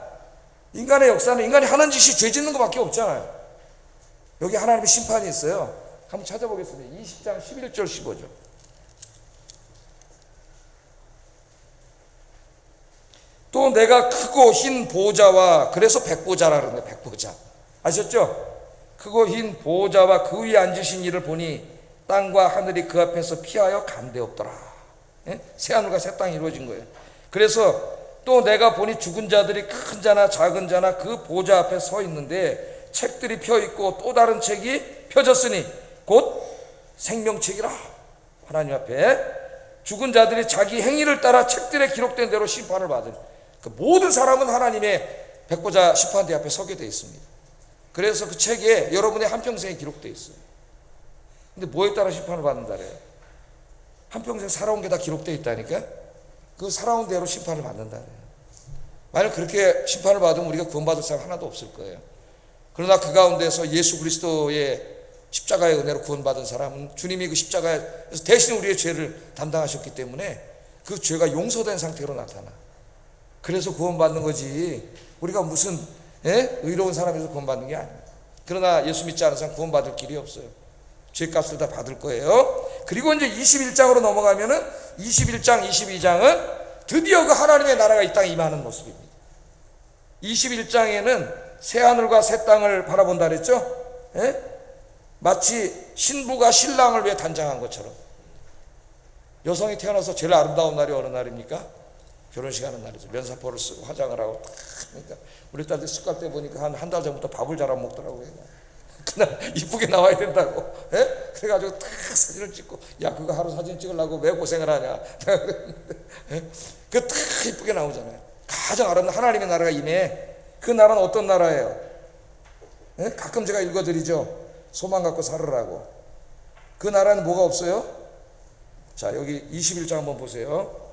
인간의 역사는 인간이 하는 짓이 죄 짓는 것밖에 없잖아요. 여기 하나님의 심판이 있어요. 한번 찾아보겠습니다. 20장 11절 15절. 또 내가 크고 흰 보좌와, 그래서 백보자라 그러는데, 백보자 아셨죠? 크고 흰 보좌와 그 위에 앉으신 이를 보니 땅과 하늘이 그 앞에서 피하여 간데없더라. 새하늘과 새 땅이 이루어진 거예요. 그래서 또 내가 보니 죽은 자들이 큰 자나 작은 자나 그 보좌 앞에 서 있는데 책들이 펴 있고 또 다른 책이 펴졌으니 곧 생명책이라. 하나님 앞에 죽은 자들이 자기 행위를 따라 책들에 기록된 대로 심판을 받은 그 모든 사람은 하나님의 백보자 심판대 앞에 서게 되어 있습니다. 그래서 그 책에 여러분의 한평생이 기록되어 있어요. 근데 뭐에 따라 심판을 받는다래요? 한평생 살아온 게 다 기록되어 있다니까? 그 살아온 대로 심판을 받는다래요. 만약 그렇게 심판을 받으면 우리가 구원받을 사람 하나도 없을 거예요. 그러나 그 가운데서 예수 그리스도의 십자가의 은혜로 구원받은 사람은 주님이 그 십자가에서 대신 우리의 죄를 담당하셨기 때문에 그 죄가 용서된 상태로 나타나. 그래서 구원받는 거지. 우리가 무슨 의로운 사람에서 구원받는 게 아니에요. 그러나 예수 믿지 않은 사람 구원받을 길이 없어요. 죄값을 다 받을 거예요. 그리고 이제 21장으로 넘어가면은 21장, 22장은 드디어 그 하나님의 나라가 이 땅에 임하는 모습입니다. 21장에는 새하늘과 새 땅을 바라본다 그랬죠? 마치 신부가 신랑을 위해 단장한 것처럼. 여성이 태어나서 제일 아름다운 날이 어느 날입니까? 결혼식 하는 날이죠. 면사포를 쓰고 화장을 하고 딱. 그러니까 우리 딸들 습관 때 보니까 한 달 전부터 밥을 잘 안 먹더라고요. 그날 이쁘게 나와야 된다고. 그래가지고 딱 사진을 찍고, 야 그거 하루 사진 찍으려고 왜 고생을 하냐. 그 딱 이쁘게 나오잖아요. 가장 아름다운 하나님의 나라가 임해. 그 나라는 어떤 나라예요? 가끔 제가 읽어드리죠. 소망 갖고 살으라고. 그 나라는 뭐가 없어요? 자 여기 21장 한번 보세요.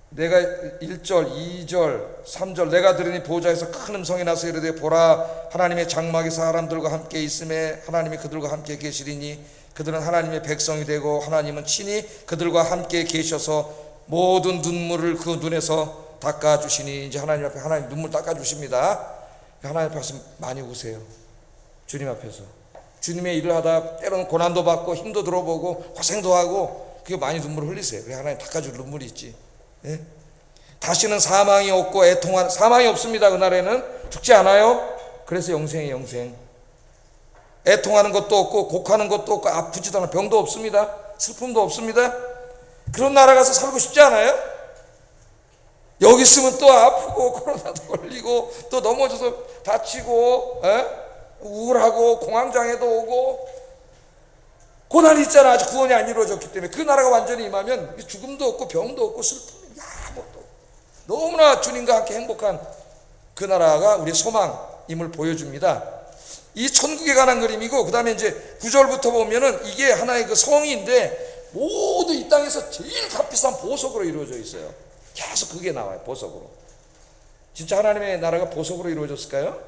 내가 1절, 2절, 3절 내가 들으니 보좌에서 큰 음성이 나서 이르되 보라 하나님의 장막이 사람들과 함께 있음에 하나님이 그들과 함께 계시리니 그들은 하나님의 백성이 되고 하나님은 친히 그들과 함께 계셔서 모든 눈물을 그 눈에서 닦아주시니. 이제 하나님 앞에 하나님 눈물 닦아주십니다. 하나님 앞에서 많이 우세요. 주님 앞에서 주님의 일을 하다 때로는 고난도 받고 힘도 들어보고 고생도 하고 그게 많이 눈물을 흘리세요. 그래 하나님 닦아줄 눈물이 있지. 다시는 사망이 없고 애통한 사망이 없습니다. 그날에는 죽지 않아요. 그래서 영생이 영생. 애통하는 것도 없고 곡하는 것도 없고 아프지도 않아 병도 없습니다. 슬픔도 없습니다. 그런 나라 가서 살고 싶지 않아요? 여기 있으면 또 아프고 코로나도 걸리고 또 넘어져서 다치고 우울하고 공황장애도 오고 고난이 있잖아. 아직 구원이 안 이루어졌기 때문에. 그 나라가 완전히 임하면 죽음도 없고 병도 없고 슬픔이 아무것도 없고 너무나 주님과 함께 행복한 그 나라가 우리의 소망임을 보여줍니다. 이 천국에 관한 그림이고, 그 다음에 이제 9절부터 보면은 이게 하나의 그 성인데 모두 이 땅에서 제일 값비싼 보석으로 이루어져 있어요. 계속 그게 나와요. 보석으로. 진짜 하나님의 나라가 보석으로 이루어졌을까요?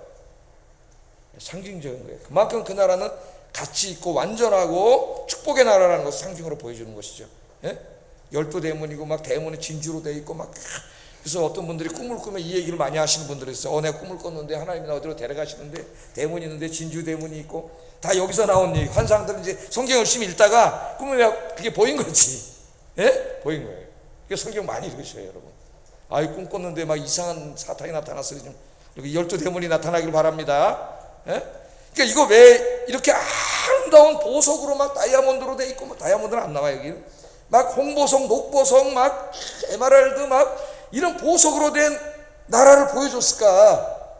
상징적인 거예요. 그만큼 그 나라는 가치 있고 완전하고 축복의 나라라는 것을 상징으로 보여주는 것이죠. 예? 12대문이고 막 대문이 진주로 돼 있고 막, 그래서 어떤 분들이 꿈을 꾸면 이 얘기를 많이 하시는 분들이 있어요. 내가 꿈을 꿨는데 하나님이 나 어디로 데려가시는데 대문이 있는데 진주 대문이 있고, 다 여기서 나온 얘기. 환상들은 이제 성경 열심히 읽다가 꿈에 그게 보인 거지. 예? 보인 거예요. 그러니까 성경 많이 읽으셔요, 여러분. 꿈 꿨는데 막 이상한 사탄이 나타났어요. 좀 여기 12대문이 나타나길 바랍니다. 예? 그러니까 이거 왜 이렇게 아름다운 보석으로 막 다이아몬드로 돼 있고, 뭐 다이아몬드는 안 나와요, 여기. 막 홍보석, 녹보석, 막 에메랄드, 막 이런 보석으로 된 나라를 보여줬을까?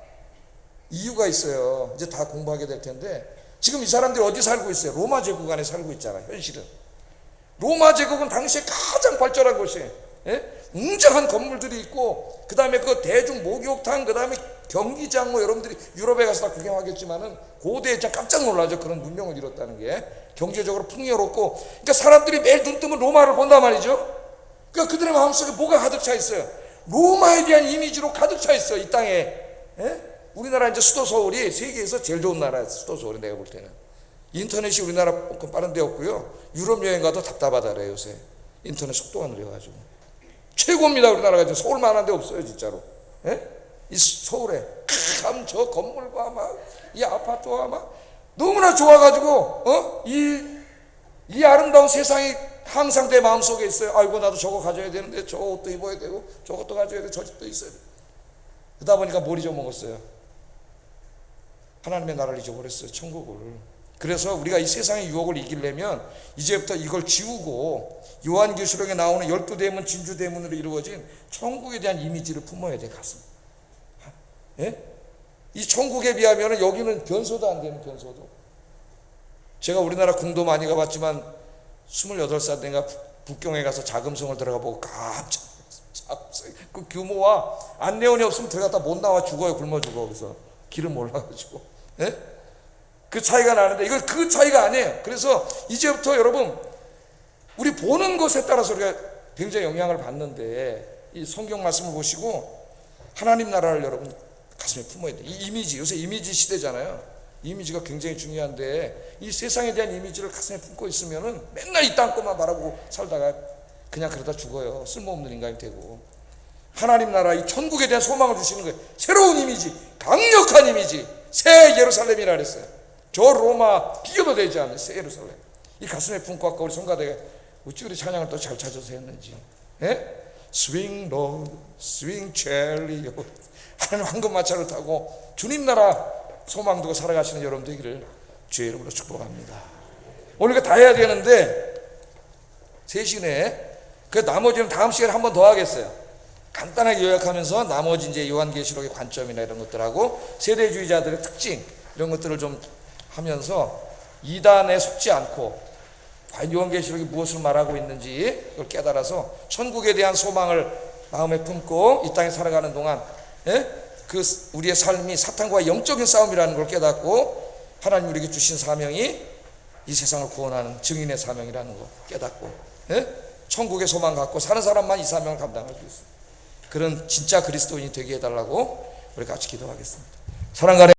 이유가 있어요. 이제 다 공부하게 될 텐데, 지금 이 사람들이 어디 살고 있어요? 로마 제국 안에 살고 있잖아요. 현실은 로마 제국은 당시에 가장 발전한 곳이에요. 예? 웅장한 건물들이 있고, 그 다음에 그 대중 목욕탕, 그 다음에 경기장, 뭐 여러분들이 유럽에 가서 다 구경하겠지만은 고대에 진짜 깜짝 놀라죠. 그런 문명을 이뤘다는 게. 경제적으로 풍요롭고, 그러니까 사람들이 매일 눈 뜨면 로마를 본단 말이죠. 그러니까 그들의 마음속에 뭐가 가득 차 있어요? 로마에 대한 이미지로 가득 차 있어요, 이 땅에. 예? 우리나라 이제 수도 서울이 세계에서 제일 좋은 나라예요. 수도 서울이 내가 볼 때는. 인터넷이 우리나라 빠른 데 없고요. 유럽 여행 가도 답답하다래요, 요새. 인터넷 속도가 느려가지고. 최고입니다, 우리나라가. 지금 서울만한 데 없어요, 진짜로. 예? 이 서울에 참 저 건물과 막 이 아파트와 막 너무나 좋아가지고, 이 아름다운 세상이 항상 내 마음속에 있어요. 아이고, 나도 저거 가져야 되는데, 저 옷도 입어야 되고, 저것도 가져야 돼, 저 집도 있어야 돼. 그러다 보니까 뭘 잊어먹었어요? 하나님의 나라를 잊어버렸어요, 천국을. 그래서 우리가 이 세상의 유혹을 이기려면 이제부터 이걸 지우고 요한계시록에 나오는 12대문 진주대문으로 이루어진 천국에 대한 이미지를 품어야 돼, 가슴. 예? 이 천국에 비하면 여기는 변소도 안 되는 변소도. 제가 우리나라 궁도 많이 가봤지만 28살 때가 북경에 가서 자금성을 들어가 보고 깜짝 놀랐어요. 그 규모와 안내원이 없으면 들어갔다 못 나와 죽어요. 굶어 죽어. 그래서 길을 몰라가지고. 예? 그 차이가 나는데 이건 그 차이가 아니에요. 그래서 이제부터 여러분, 우리 보는 것에 따라서 우리가 굉장히 영향을 받는데, 이 성경 말씀을 보시고 하나님 나라를 여러분 가슴에 품어야 돼요. 이 이미지, 요새 이미지 시대잖아요. 이미지가 굉장히 중요한데, 이 세상에 대한 이미지를 가슴에 품고 있으면은 맨날 이 땅 것만 바라보고 살다가 그냥 그러다 죽어요. 쓸모없는 인간이 되고. 하나님 나라, 이 천국에 대한 소망을 주시는 거예요. 새로운 이미지, 강력한 이미지, 새 예루살렘이라 그랬어요. 저 로마 비교도 되지 않는 새 예루살렘. 이 가슴에 품고 아까 우리 성가대가 어찌 그리 찬양을 또 잘 찾아서 했는지. 예? 스윙 로드, 스윙 첼리오. 하나님 황금마차를 타고 주님 나라 소망 두고 살아가시는 여러분 되기를 주의 이름으로 축복합니다. 오늘 다 해야 되는데 3시간에, 그 나머지는 다음 시간에 한 번 더 하겠어요. 간단하게 요약하면서 나머지 이제 요한계시록의 관점이나 이런 것들하고 세대주의자들의 특징 이런 것들을 좀 하면서 이단에 속지 않고 과연 요한계시록이 무엇을 말하고 있는지 그걸 깨달아서 천국에 대한 소망을 마음에 품고 이 땅에 살아가는 동안, 그 우리의 삶이 사탄과의 영적인 싸움이라는 걸 깨닫고 하나님 우리에게 주신 사명이 이 세상을 구원하는 증인의 사명이라는 걸 깨닫고, 천국의 소망 갖고 사는 사람만 이 사명을 감당할 수 있어요. 그런 진짜 그리스도인이 되게 해달라고 우리 같이 기도하겠습니다. 사랑하는